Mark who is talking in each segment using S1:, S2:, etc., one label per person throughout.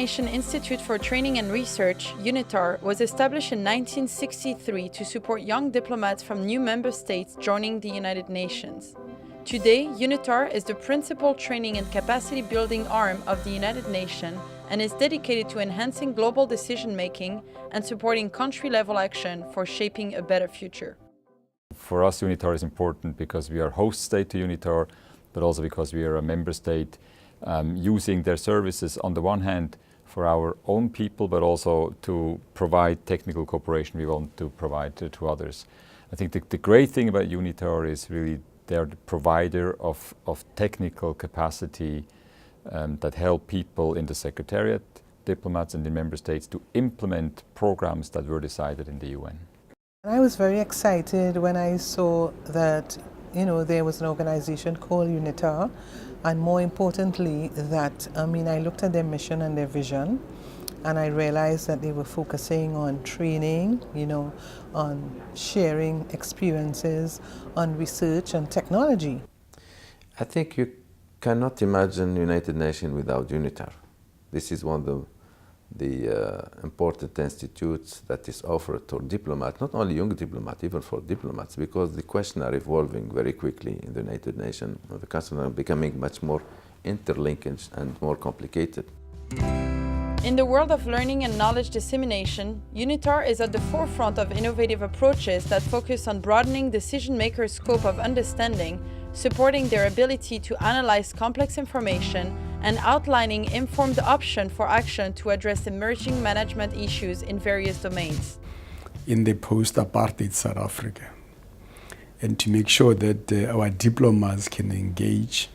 S1: Nation Institute for Training and Research, UNITAR, was established in 1963 to support young diplomats from new member states joining the United Nations. Today, UNITAR is the principal training and capacity building arm of the United Nations and is dedicated to enhancing global decision-making and supporting country-level action for shaping a better future.
S2: For us, UNITAR is important because we are host state to UNITAR, but also because we are a member state using their services on the one hand for our own people, but also to provide technical cooperation we want to provide to others. I think the great thing about UNITAR is really they're the provider of technical capacity that help people in the Secretariat, diplomats and the member states to implement programs that were decided in the UN.
S3: I was very excited when I saw that there was an organization called UNITAR, and more importantly that, I looked at their mission and their vision, and I realized that they were focusing on training, on sharing experiences, on research and technology.
S4: I think you cannot imagine United Nations without UNITAR. This is one of the important institutes that is offered to diplomats, not only young diplomats, even for diplomats, because the questions are evolving very quickly in the United Nations. The questions are becoming much more interlinked and more complicated.
S1: In the world of learning and knowledge dissemination, UNITAR is at the forefront of innovative approaches that focus on broadening decision-makers' scope of understanding, supporting their ability to analyze complex information, and outlining informed options for action to address emerging management issues in various domains.
S5: In the post-apartheid South Africa, and to make sure that our diplomats can engage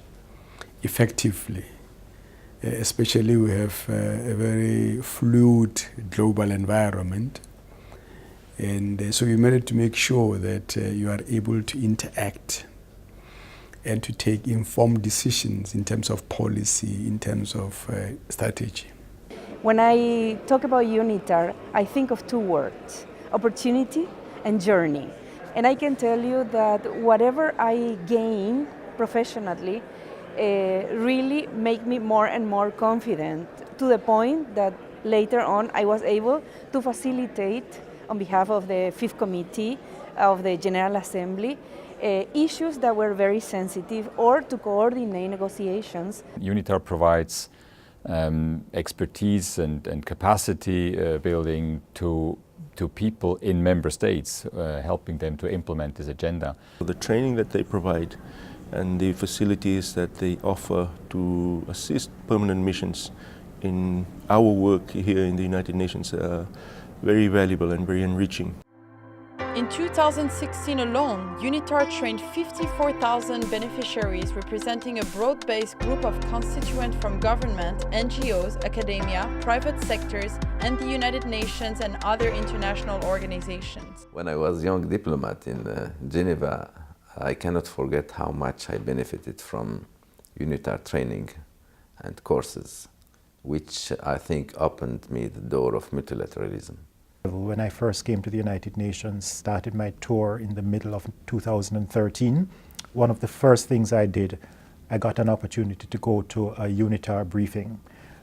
S5: effectively, especially we have a very fluid global environment, and so we managed to make sure that you are able to interact and to take informed decisions in terms of policy, in terms of strategy.
S6: When I talk about UNITAR, I think of two words: opportunity and journey. And I can tell you that whatever I gain professionally really make me more and more confident, to the point that later on I was able to facilitate, on behalf of the Fifth Committee of the General Assembly, issues that were very sensitive, or to coordinate negotiations.
S2: UNITAR provides expertise and capacity building to people in member states, helping them to implement this agenda.
S7: The training that they provide and the facilities that they offer to assist permanent missions in our work here in the United Nations are very valuable and very enriching.
S1: In 2016 alone, UNITAR trained 54,000 beneficiaries representing a broad-based group of constituents from government, NGOs, academia, private sectors, and the United Nations and other international organizations.
S4: When I was a young diplomat in Geneva, I cannot forget how much I benefited from UNITAR training and courses, which I think opened me the door of multilateralism.
S8: When I first came to the United Nations, started my tour in the middle of 2013, one of the first things I did, I got an opportunity to go to a UNITAR briefing.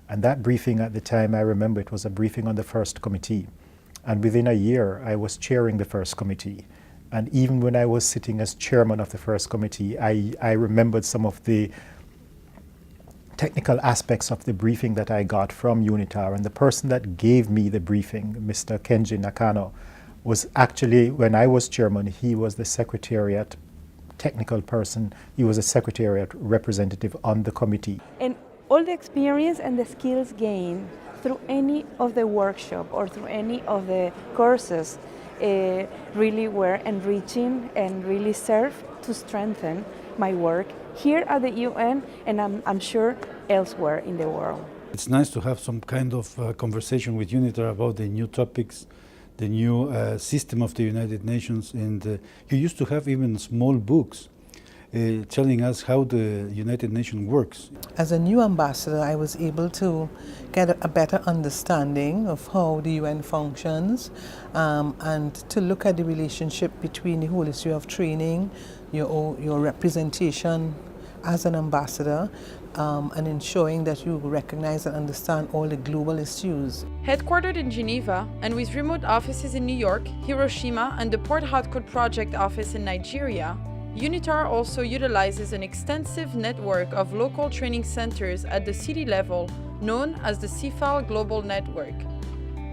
S8: And that briefing at the time, I remember it was a briefing on the first committee. And within a year, I was chairing the first committee. And even when I was sitting as chairman of the first committee, I remembered some of the technical aspects of the briefing that I got from UNITAR, and the person that gave me the briefing, Mr. Kenji Nakano, was actually, when I was chairman, he was the secretariat technical person, he was a secretariat representative on the committee.
S6: And all the experience and the skills gained through any of the workshop or through any of the courses really were enriching and really served to strengthen my work here at the UN, and I'm sure elsewhere in the world.
S9: It's nice to have some kind of conversation with UNITAR about the new topics, the new system of the United Nations, and you used to have even small books telling us how the United Nations works.
S3: As a new ambassador, I was able to get a better understanding of how the UN functions, and to look at the relationship between the whole issue of training, your representation as an ambassador and ensuring that you recognize and understand all the global issues.
S1: Headquartered in Geneva and with remote offices in New York, Hiroshima, and the Port Harcourt Project office in Nigeria, UNITAR also utilizes an extensive network of local training centers at the city level known as the CFAL Global Network.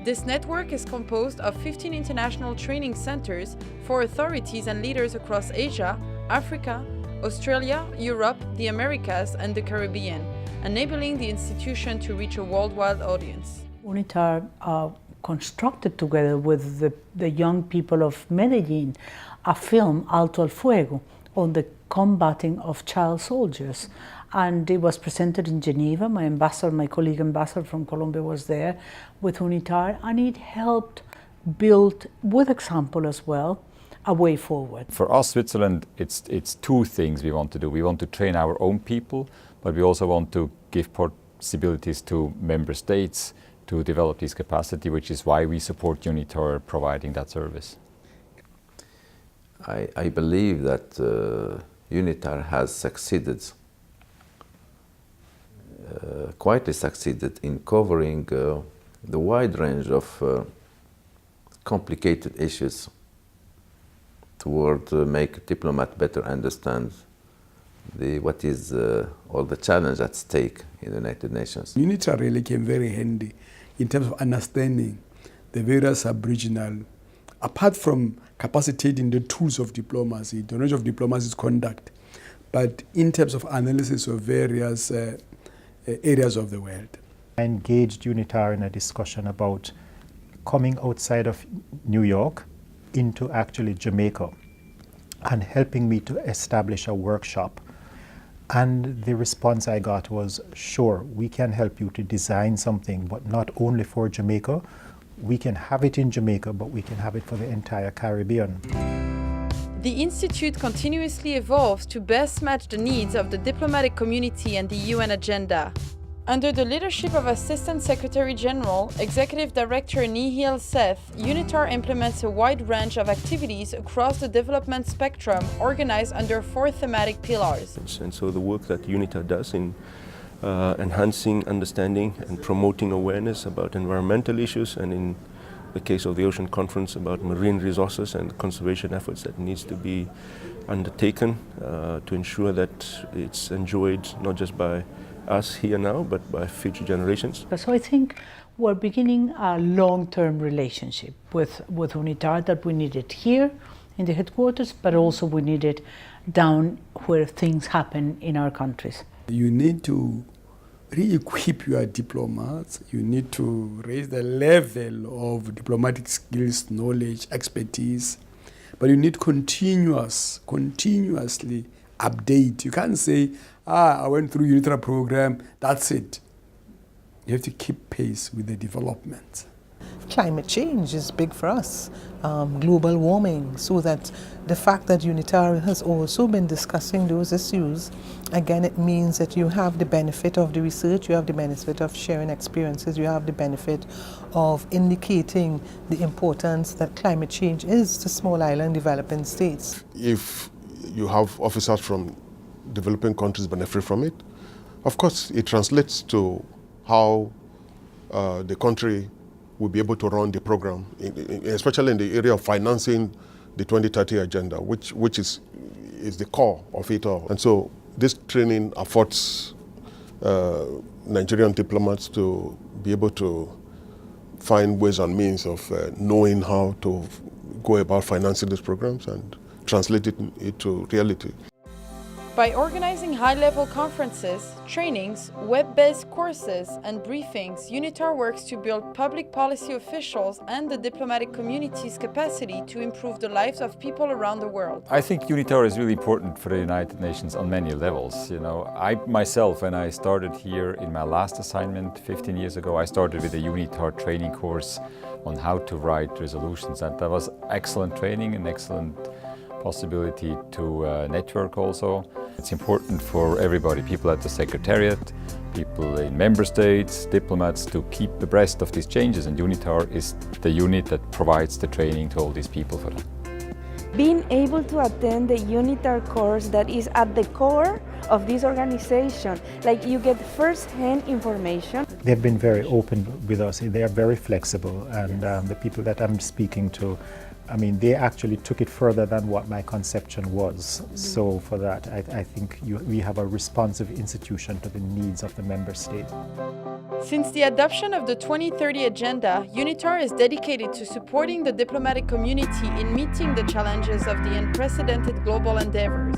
S1: This network is composed of 15 international training centers for authorities and leaders across Asia, Africa, Australia, Europe, the Americas, and the Caribbean, enabling the institution to reach a worldwide audience.
S10: UNITAR constructed together with the young people of Medellin a film, Alto al Fuego, on the combating of child soldiers. And it was presented in Geneva. My ambassador, my colleague ambassador from Colombia was there with UNITAR, and it helped build, with example as well, a way forward.
S2: For us, Switzerland, it's two things we want to do. We want to train our own people, but we also want to give possibilities to member states to develop this capacity, which is why we support UNITAR providing that service.
S4: I believe that UNITAR has succeeded, quietly succeeded in covering the wide range of complicated issues toward make diplomat better understand what is all the challenge at stake in the United Nations.
S5: UNITAR really came very handy in terms of understanding the various sub-regional, apart from capacitating the tools of diplomacy, the range of diplomacy's conduct, but in terms of analysis of various areas of the world.
S8: I engaged UNITAR in a discussion about coming outside of New York into actually Jamaica and helping me to establish a workshop. And the response I got was, sure, we can help you to design something, but not only for Jamaica. We can have it in Jamaica, but we can have it for the entire Caribbean.
S1: The Institute continuously evolves to best match the needs of the diplomatic community and the UN agenda. Under the leadership of Assistant Secretary General, Executive Director Nihil Seth, UNITAR implements a wide range of activities across the development spectrum organized under 4 thematic pillars.
S7: And so the work that UNITAR does in enhancing understanding and promoting awareness about environmental issues, and in the case of the Ocean Conference about marine resources and conservation efforts that needs to be undertaken to ensure that it's enjoyed not just by us here now, but by future generations.
S10: So I think we're beginning a long-term relationship with UNITAR that we needed here in the headquarters, but also we need it down where things happen in our countries.
S5: You need to re-equip your diplomats. You need to raise the level of diplomatic skills, knowledge, expertise, but you need continuously update. You can't say, I went through UNITAR program, that's it. You have to keep pace with the development.
S3: Climate change is big for us, global warming, so that the fact that UNITAR has also been discussing those issues, again, it means that you have the benefit of the research, you have the benefit of sharing experiences, you have the benefit of indicating the importance that climate change is to small island developing states.
S11: If you have officers from developing countries benefit from it, of course it translates to how the country will be able to run the program, especially in the area of financing the 2030 agenda, which is the core of it all. And so this training affords Nigerian diplomats to be able to find ways and means of knowing how to go about financing these programs and translate it into reality.
S1: By organizing high-level conferences, trainings, web-based courses, and briefings, UNITAR works to build public policy officials and the diplomatic community's capacity to improve the lives of people around the world.
S2: I think UNITAR is really important for the United Nations on many levels. You know, I myself, when I started here in my last assignment 15 years ago, I started with a UNITAR training course on how to write resolutions, and that was excellent training and excellent possibility to network also. It's important for everybody, people at the Secretariat, people in member states, diplomats, to keep abreast of these changes, and UNITAR is the unit that provides the training to all these people for that.
S6: Being able to attend the UNITAR course that is at the core of this organization, like you get first-hand information.
S8: They've been very open with us. They are very flexible, and the people that I'm speaking to, I mean, they actually took it further than what my conception was. So for that, I think we have a responsive institution to the needs of the member state.
S1: Since the adoption of the 2030 Agenda, UNITAR is dedicated to supporting the diplomatic community in meeting the challenges of the unprecedented global endeavors.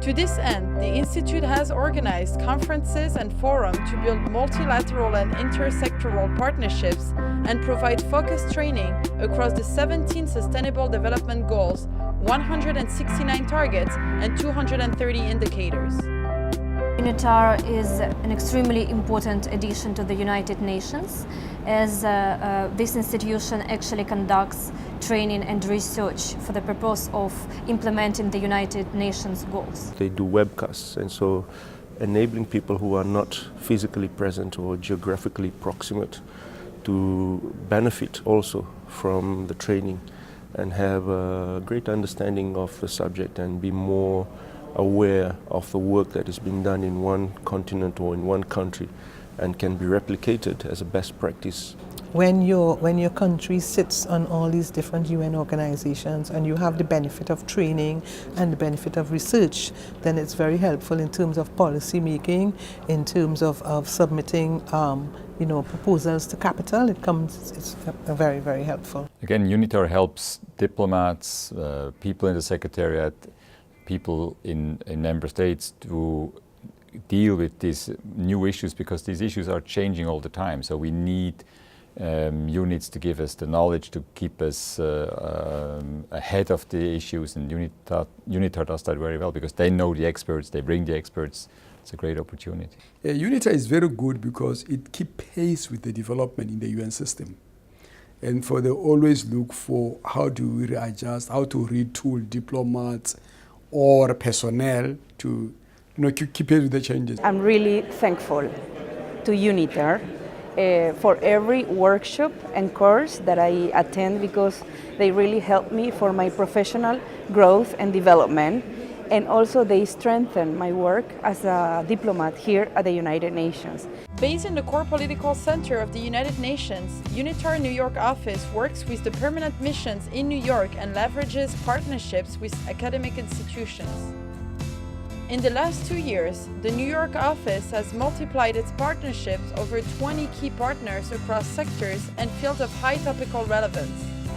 S1: To this end, the Institute has organized conferences and forums to build multilateral and intersectoral partnerships and provide focused training across the 17 Sustainable Development Goals, 169 targets, and 230 indicators.
S12: UNITAR is an extremely important addition to the United Nations, as this institution actually conducts training and research for the purpose of implementing the United Nations goals.
S7: They do webcasts, and so enabling people who are not physically present or geographically proximate to benefit also from the training and have a great understanding of the subject and be more aware of the work that is being done in one continent or in one country and can be replicated as a best practice.
S3: When your country sits on all these different UN organizations and you have the benefit of training and the benefit of research, then it's very helpful in terms of policy making, in terms of submitting proposals to capital. It's very, very helpful.
S2: Again, UNITAR helps diplomats, people in the Secretariat, people in member states to deal with these new issues, because these issues are changing all the time. So we need units to give us the knowledge to keep us ahead of the issues, and UNITAR does that very well because they know the experts, they bring the experts. It's a great opportunity.
S5: UNITAR is very good because it keeps pace with the development in the UN system. And they always look for how do we readjust, how to retool diplomats or personnel to keep pace with the changes.
S6: I'm really thankful to UNITAR for every workshop and course that I attend, because they really help me for my professional growth and development, and also they strengthen my work as a diplomat here at the United Nations.
S1: Based in the core political center of the United Nations, UNITAR New York office works with the permanent missions in New York and leverages partnerships with academic institutions. In the last 2 years, the New York office has multiplied its partnerships over 20 key partners across sectors and fields of high topical relevance.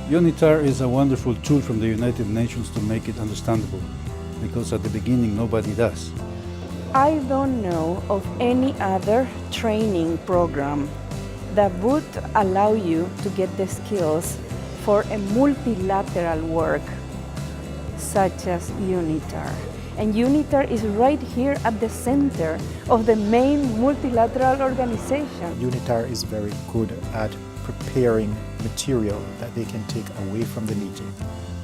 S9: UNITAR is a wonderful tool from the United Nations to make it understandable, because at the beginning nobody does.
S6: I don't know of any other training program that would allow you to get the skills for a multilateral work such as UNITAR. And UNITAR is right here at the center of the main multilateral organization.
S8: UNITAR is very good at preparing material that they can take away from the meeting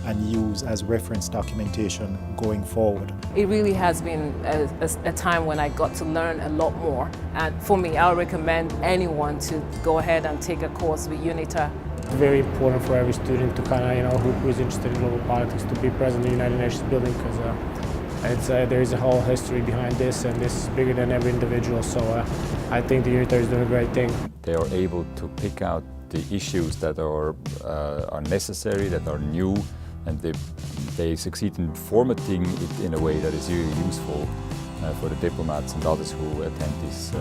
S8: and use as reference documentation going forward.
S13: It really has been a time when I got to learn a lot more. And for me, I would recommend anyone to go ahead and take a course with UNITAR.
S14: It's very important for every student to who is interested in global politics to be present in the United Nations building, because there is a whole history behind this, and this is bigger than every individual. So I think the UNITAR is doing a great thing.
S2: They are able to pick out the issues that are necessary, that are new, and they succeed in formatting it in a way that is really useful for the diplomats and others who attend these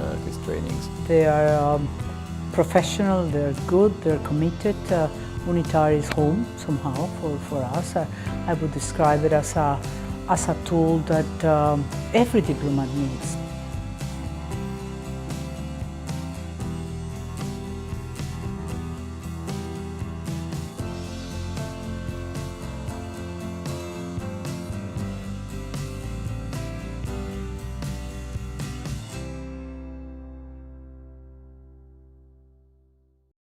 S2: trainings.
S10: They are professional, they're good, they're committed. UNITAR is home somehow for us. I would describe it as a tool that every diplomat needs.